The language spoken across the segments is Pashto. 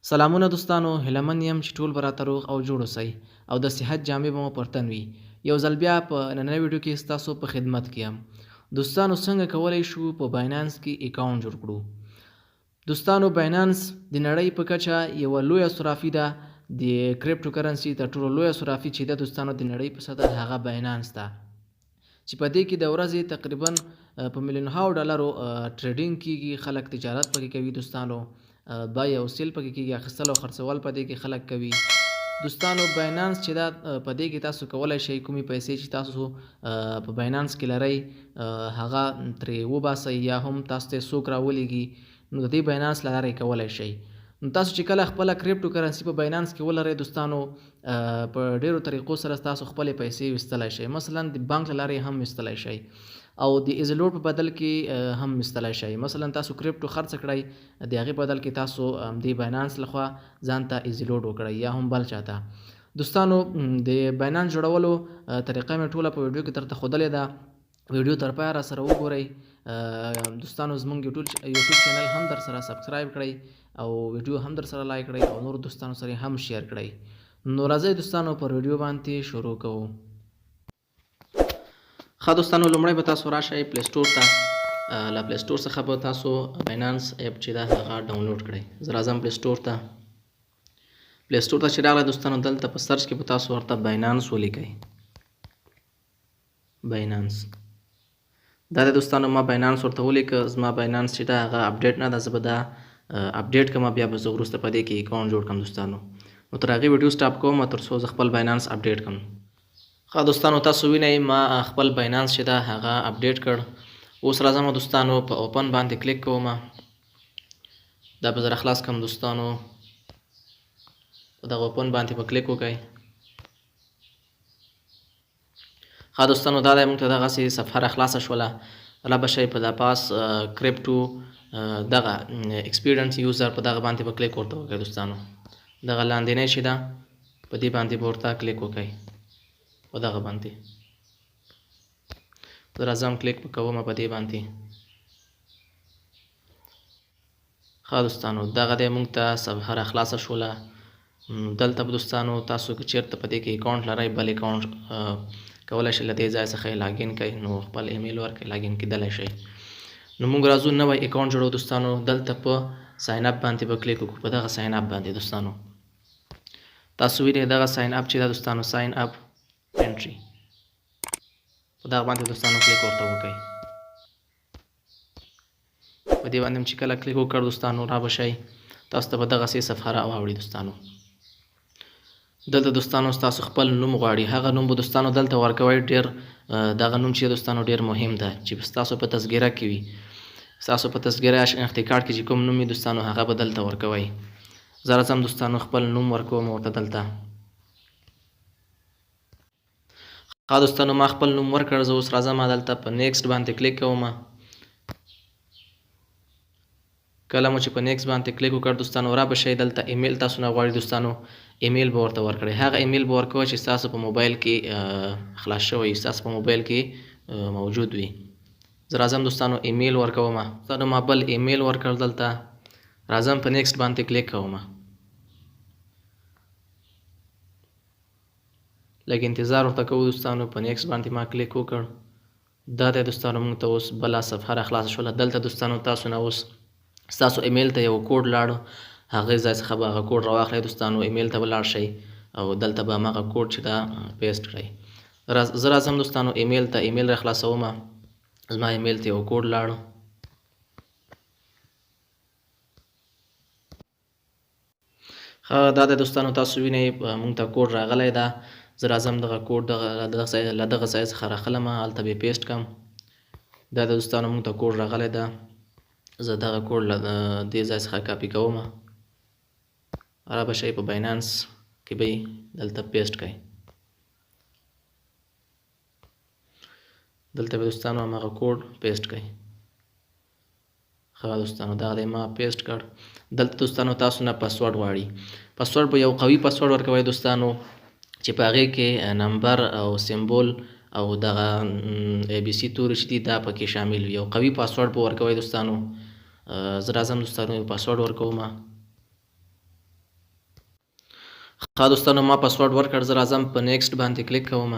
سلامونه دوستانو، هیله من یم چې ټول به راته روغ او جوړ اوسئ او د صحت جامې به مو پر تن وي. یو ځل بیا په نننۍ ویډیو کې ستاسو په خدمت کې یم. دوستانو څنګه کولی شو په باینانس کې اکاونټ جوړ کړو؟ دوستانو باینانس د نړۍ په کچه یوه لویه صرافي ده. د کریپټو کرنسي تر ټولو لویه صرافي چې ده دوستانو د نړۍ په سطحه هغه باینانس ده، چې په دې کې د ورځې تقریبا په میلیونهاو ډالرو ټریډینګ کیږي. خلک تجارت پکې کوي دوستانو، بای او سیل پکې کیږي، اخیستل او خرڅول په دې کې خلک کوي. دوستانو باینانس چې دا په دې کې تاسو کولی شئ کومې پیسې چې تاسو په باینانس کې لرئ هغه ترې وباسئ، یا هم تاسو ته څوک راولېږي نو د دې باینانس له لارې کولی شئ. نو تاسو چې کله خپله کریپټو کرنسي په باینانس کې ولرئ دوستانو، په ډیرو طریقو سره تاسو خپلې پیسې ویستلی شئ. مثلا د بانک له لارې هم ویستلی شئ او د ایزلوډ په بدل کې هم ویستلی شئ. مثلا تاسو کریپټو خرڅ کړئ، د هغې په بدل کې تاسو د باینانس لخوا ځان ته ایزلوډ وکړئ یا هم بل چاته. دوستانو د باینانس جوړولو طریقه مې ټوله په ویډیو کې درته ښودلې ده. ویډیو تر پایه راسره وګورئ. دوستانو زموږ یوټیوب چینل هم در سره سبسکرایب کړئ او ویډیو هم در سره لایک کړئ او نور دوستانو سره هم شیر کړئ. نو راځئ دوستانو پر ویډیو باندې شروع کوو. ښه دوستانو، لومړی به تاسو راشئ پلی سټور ته. له پلی سټور څخه به تاسو باینانس اپ چې ده هغه ډاونلوډ کړئ. زه راځم پلی سټور ته. پلی سټور ته چې راغلی دوستانو، دلته په سرچ کې به تاسو ورته باینانس ولیکئ. باینانس دا د دوستانو ما باینانس ورته ولیکه. زما باینانس چې ده هغه اپډیټ نه ده، زه به دا اپډیټ کړم، بیا به زه وروسته په دې کې اکاونټ جوړ کړم دوستانو. نو تر هغې ویډیو سټاپ کوم تر څو زه خپل باینانس اپډیټ کړم. ښه دوستانو، تاسو وینئ ما خپل باینانس چې ده هغه اپډیټ کړ. اوس راځم دوستانو په اوپن باندې کلیک کوم. دا به زه راخلاص کړم دوستانو. په دغه اوپن باندې به کلیک وکړئ. ښه دوستانو، دا دی موږ ته دغسې صفحه راخلاصه شوله. را به شئ په دا پاس کریپټو دغه ایکسپیرینس یوزر په دغه باندې به کلیک ورته وکړئ دوستانو. دغه لاندینۍ چې ده په دې باندې به ورته کلیک وکړئ. په دغه باندې زه راځم کلیک کوم په دې باندې. ښه دوستانو، دغه دی موږ ته صفحه راخلاصه شوله. دلته به دوستانو تاسو که چېرته په دې کې اکاونټ لرئ، بل اکاونټ کولی شئ له دې ځای څخه یې لاګین کړئ، نو خپل ایمیل ورکړئ، لاګین کېدلی شئ. نو موږ راځو نوی اکاونټ جوړو دوستانو. دلته په ساین اپ باندې به کلیک وکړو. په دغه ساین اپ باندې دوستانو تاسو وینئ دغه ساین اپ چې ده دوستانو، ساین اپ انټري، په دغه باندې دوستانو کلیک ورته وکړئ. په دې باندې چې کله کلیک وکړ دوستانو، را به شئ تاسو ته به دغسې صفحه راواوړي دوستانو. دلته دوستانو ستاسو خپل نوم غواړي، هغه نوم به دوستانو دلته ورکوئ. ډېر دغه نوم چې دوستانو ډېر مهم ده چې ستاسو په تذکره کې وي. ستاسو په تذکره یا شناختي کارت کې چې کوم نوم وي دوستانو هغه به دلته ورکوئ. زه راځم دوستانو خپل نوم ورکوم ورته دلته. ښه دوستانو، ما خپل نوم ورکړ. زه اوس راځم دلته په نیکسټ باندې کلیک کوم. کله مو چې په نیکسټ باندې کلیک وکړ دوستانو، را به شئ دلته ایمیل تاسو نه غواړي دوستانو، ایمیل به ورته ورکړئ. هغه ایمیل به ورکوئ چې ستاسو په موبایل کې خلاص شوی، ستاسو په موبایل کې موجود وي. زه راځم دوستانو ایمیل ورکوم. دوستانو ما بل ایمیل ورکړ. دلته راځم په نیکسټ باندې کلیک کوم. لږ انتظار ورته کوو دوستانو. په نیکسټ باندې ما کلیک وکړ. دا دی دوستانو موږ ته اوس بله صفحه راخلاصه شوله. دلته دوستانو تاسو نه اوس ستاسو ایمیل ته یو کوډ لاړو، هغې ځای څخه به هغه کوډ راواخلئ دوستانو. ایمیل ته به لاړ شئ او دلته به هماغه کوډ چې ده پیسټ کړئ. زه راځم دوستانو ایمیل ته، ایمیل راخلاصوم. زما ایمیل ته یو کوډ لاړو. ښه، دا دی دوستانو تاسو وینئ موږ ته کوډ راغلی ده. زه راځم دغه کوډ له دغه ځای څخه راخلم، هلته به یې پیسټ کړم. دا د دوستانو موږ ته کوډ راغلی ده. زه دغه کوډ له دې ځای څخه کاپي کوم. را به شئ په باینانس کې به یې دلته پیسټ کړئ. دلته به دوستانو هماغه کوډ پیسټ کړئ. ښه دوستانو، دغه دی ما پیسټ کړ. دلته دوستانو تاسو نه پاسورډ غواړي. پاسورډ به یو قوي پاسورډ ورکوئ دوستانو چې په هغې کې نمبر او سمبول او دغه اے بي سي توري چې دي دا پکې شامل وي. یو قوي پاسورډ به ورکوئ دوستانو. زه راځم دوستانو یو پاسورډ ورکوم. ښه دوستانو ما پاسورډ ورکړ، زه راځم په نیکسټ باندې کلیک کوم.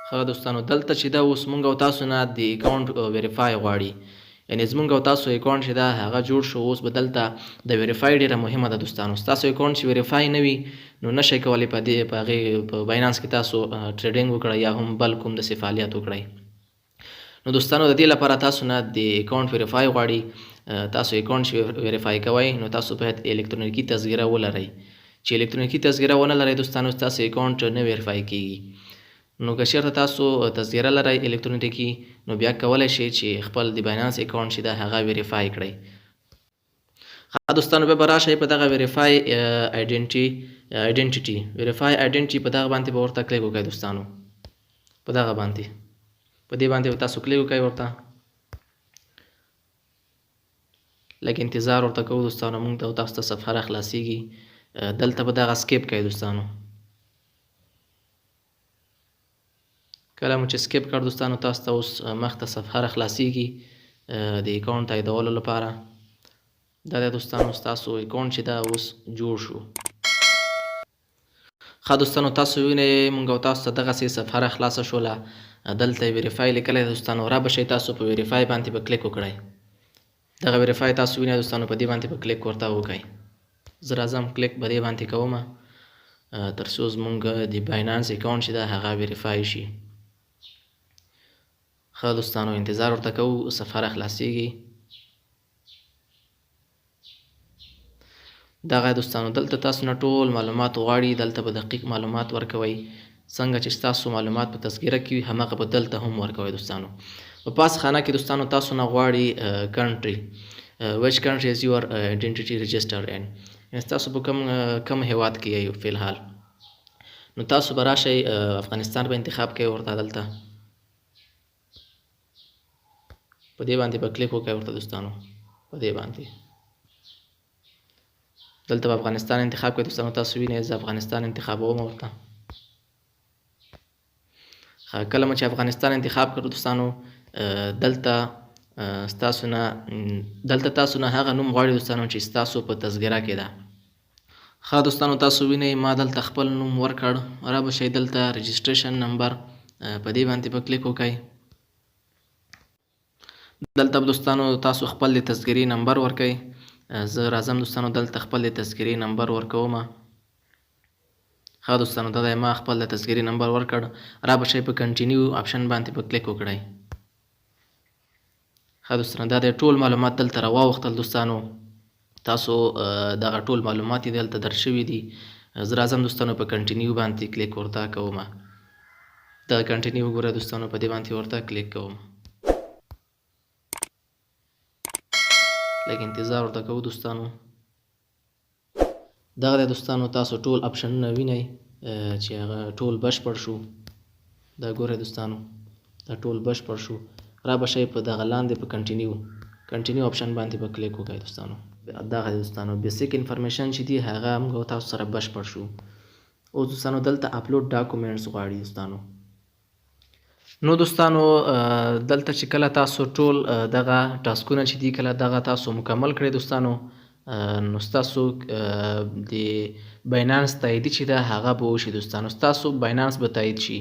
ښه دوستانو دلته چې دا اوس مونږ او تاسو نه د اکاونټ ویریفای غواړي، یعنې زمونږ او تاسو اکاونټ چې دا هغه جوړ شو. اوس به دلته د ویریفای ډېره مهمه ده دوستانو. ستاسو اکاونټ چې ویریفای نه وي نو نشئ کولی په هغې په باینانس کې تاسو ټریډینګ وکړئ یا هم بل کوم داسې فعالیت وکړئ. نو دوستانو د دې لپاره تاسو نه د اکاونټ ویریفای غواړي. تاسو اکاونټ چې ویریفای کوئ نو تاسو باید الکترونیکي تذکره ولرئ. چې الکترونیکي تذکره ونه لرئ دوستانو ستاسو اکاونټ نه ویریفای کیږي. نو که چېرته تاسو تذکره لرئ الکترونیکي نو بیا کولی شئ چې خپل د باینانس اکاونټ چې دا هغه ویریفای کړئ. ښه دوستانو بیا به راشئ په دغه ویریفای آیډنټیټي په دغه باندې به ورته کلیک وکړئ دوستانو. په دغه باندې په دې باندې تاسو کلیک وکړئ ورته. لږ انتظار ورته کوو دوستانو، موږ ته تاسو ته صفحه را خلاصیږي. دلته به دغه سکیپ کوئ دوستانو. کله مو چې سکیپ کړ دوستانو تاسو ته اوس مخ ته صفحه را خلاصیږي د اکاونټ تاییدولو لپاره. دا دی دوستانو ستاسو اکاونټ چې دا اوس جوړ شو. ښه دوستانو تاسو وینئ موږ او تاسو ته دغسې صفحه را خلاصه شوله. دلته ویریفای لیکلی دی دوستانو. را به شئ تاسو په ویریفای باندې به کلیک وکړئ. دغه ویریفای تاسو وینئ دوستانو، په دې باندې به کلیک ورته وکړئ. زه راځم کلیک به دې باندې کوم تر څو زموږ د باینانس اکاونټ چې دا هغه ویریفای شي. ښه دوستانو انتظار ورته کوو، صفحه را خلاصیږي. دغه دوستانو دلته تاسو نه ټول معلومات غواړي. دلته به دقیق معلومات ورکوئ. څنګه چې ستاسو معلومات په تذکره کې وي همغه به دلته هم ورکوئ دوستانو. په پاس خانه کې دوستانو تاسو نه غواړي کنټري which country is your identity registered in، یعنې ستاسو په کم هیواد کې یې فی الحال. نو تاسو به راشئ افغانستان به انتخاب کوئ ورته. دلته په دې باندې به کلیک وکړئ ورته دوستانو. په دې باندې دلته به افغانستان انتخاب کړئ دوستانو. تاسو وینئ زه افغانستان انتخابوم ورته. کله مو چې افغانستان انتخاب کړ دوستانو دلته تاسو نه هغه نوم غواړي دوستانو چې ستاسو په تذکره کې ده. ښه دوستانو تاسو وینئ ما دلته خپل نوم ورکړ. را به شئ دلته رجسټریشن نمبر په دې باندې به کلیک وکړئ. دلته دوستانو تاسو خپل د تذکرې نمبر ورکئ. زه راځم دوستانو دلته خپل د تذکرې نمبر ورکوم. ښه دوستانو دا دی ما خپل د تذکرې نمبر ورکړ. را به شئ په کنټینیو آپشن باندې په کلیک وکړئ. ښه دوستانو دا دی ټول معلومات دلته راواوښتل دوستانو. تاسو دغه ټول معلومات یې دلته در شوي دي. زه راځم دوستانو په کنټینیو باندې کلیک ورته کوم. دا کنټینیو وګورئ دوستانو، په دې باندې ورته کلیک کوم. لږ انتظار ورته کوو دوستانو. دغه دی دوستانو تاسو ټول اپشنونه وینئ چې هغه ټول بشپړ شو. دا ګورئ دوستانو دا ټول بشپړ شو. را به شئ په دغه لاندې په کنټینیو آپشن باندې به کلیک وکړئ دوستانو. دغه دوستانو بیسیک انفارمیشن چې دي هغه موږ تاسو سره بشپړ شو. اوس دوستانو دلته اپلوډ ډاکومنټس غواړي دوستانو. نو دوستانو دلته چې کله تاسو ټول دغه ټاسکونه چې دي کله دغه تاسو مکمل کړئ دوستانو نو ستاسو د باینانس تاییدي چې ده هغه به وشي دوستانو. ستاسو باینانس به تایید شي.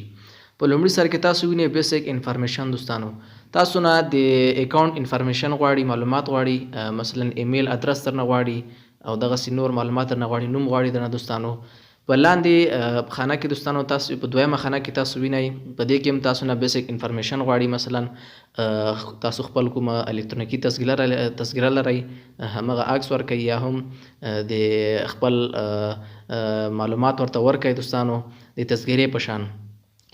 په لومړي سر کې تاسو وینئ بیسیک انفارمیشن دوستانو. تاسو نه د اکاونټ انفارمیشن غواړي، معلومات غواړي، مثلا ایمیل ادرس درنه غواړي او دغسې نور معلومات درنه غواړي، نوم غواړي درنه دوستانو. په لاندې خانه کې دوستانو تاسو په دویمه خانه کې تاسو وینئ په دې کې هم تاسو نه بیسیک انفارمیشن غواړي. مثلا تاسو خپل کومه الکترونیکي تذکره لرئ همغه عکس ورکئ یا هم د خپل معلومات ورته ورکئ دوستانو د تذکرې په شان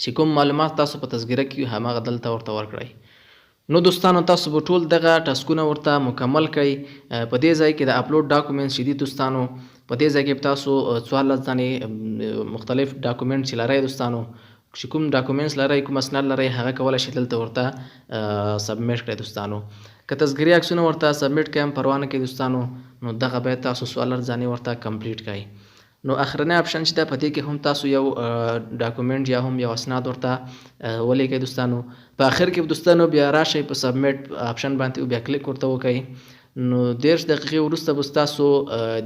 چې کوم معلومات تاسو په تذکره کې همغه دلته ورته ورکړئ. نو دوستانو تاسو به ټول دغه ټاسکونه ورته مکمل کړئ. په دې ځای کې د اپلوډ ډاکومنټس چې دي دوستانو په دې ځای کې تاسو 14 ځانې مختلف ډاکومنټ چې لرئ دوستانو چې کوم ډاکومنټس لرئ کوم اسناد لرئ هغه کولی شئ دلته ورته سبمیټ کړئ دوستانو. که تذکرې عکسونه ورته سبمیټ کړئ هم پروا نه کوي دوستانو نو دغه باید تاسو 14 ځانې ورته کمپلیټ کړئ. نو اخرنی اپشن چې دا په دې کې هم تاسو یو ډاکومنټ یا هم یو اسناد ورته ولیکئ دوستانو. په اخر کې دوستانو بیا راشئ په سبمیټ اپشن باندې او بیا کلیک ورته وکئ. نو 10 دقیقې وروسته به ستاسو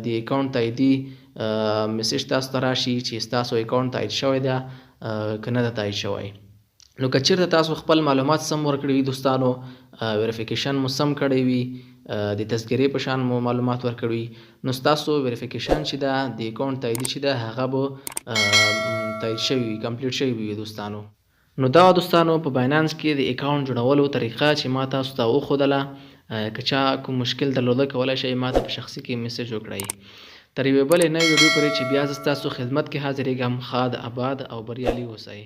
د اکاونټ تاییدي میسج تاسو ته راشي چې ستاسو اکاونټ تایید شوی ده که نه ده تایید شوی. نو که چېرته تاسو خپل معلومات سم ورکړي وي دوستانو، ویریفیکیشن مو سم کړی وي، د تذکرې په شان مو معلومات ورکړي، نو ستاسو ویریفیکیشن چې ده د اکاونټ تاییدي چې ده هغه به تایید شوي وي، کمپلیټ شوي وي دوستانو. نو دا دوستانو په باینانس کې د اکاونټ جوړولو طریقه چې ما تاسو ته وښودله. که چا کوم مشکل درلوده کولی شئ ما ته په شخصي کې میسج وکړئ. تر یوې بلې نوې ویډیو پورې چې بیا زه ستاسو خدمت کې حاضرېږم. ښاد، اباد او بریالي اوسئ.